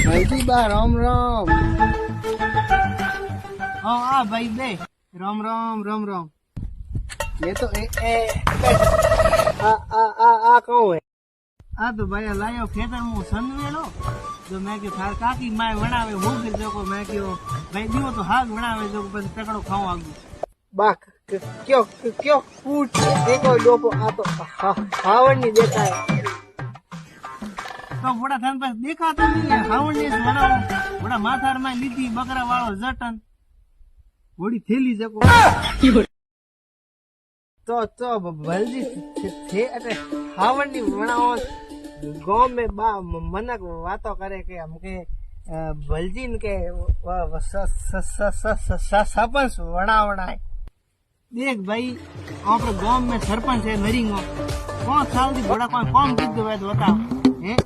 ભાઈ બા રામ રામ। हाँ हाँ भाई बे राम राम राम राम। ये तो आ कौन है? आ तो भाई लायो खेतर मु सनवेलो जो मैं के थार काकी माय बनावे हो फिर जो को मैं क्यों भाई दियो तो हाग बनावे जो बस टकड़ो खाऊं आगू बा क्यों क्यों पूछ देखो लोपो आ तो हावन नहीं देता है। तो बड़ा थान पास देखा तो नहीं है हावन ने बनाओ बड़ा माथार में लीधी बकरा वालो जटन बड़ी थेली जको तो भलजी थे अटे हावन नहीं बनाओ गांव में बा मनक बातो करे के हमके भलजीन के सरपंच बनावना है। देख भाई आपरे गांव में सरपंच है नरिंगो 5 साल दी बड़ा कोई काम की दो है तो बताओ हैं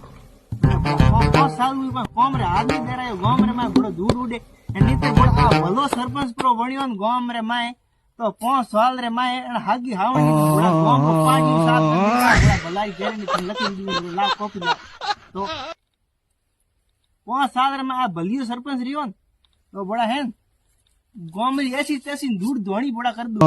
5 साल में कोई काम रे आदमी दे रहा है गांव में मैं बड़ा दूर उड़े नहीं तो बड़ा भलो सरपंच प्रो बनियो न गांव में मैं तो 5 साल रे मैं हागी हावनी बड़ा गांव को 5 साल बड़ा भलाई गारंटी लकी दी ला कॉपी ला तो 5 साल रे मैं भलियो सरपंच रियो न तो बड़ा है गांव में ऐसी तैसी दूर धोनी बड़ा कर दो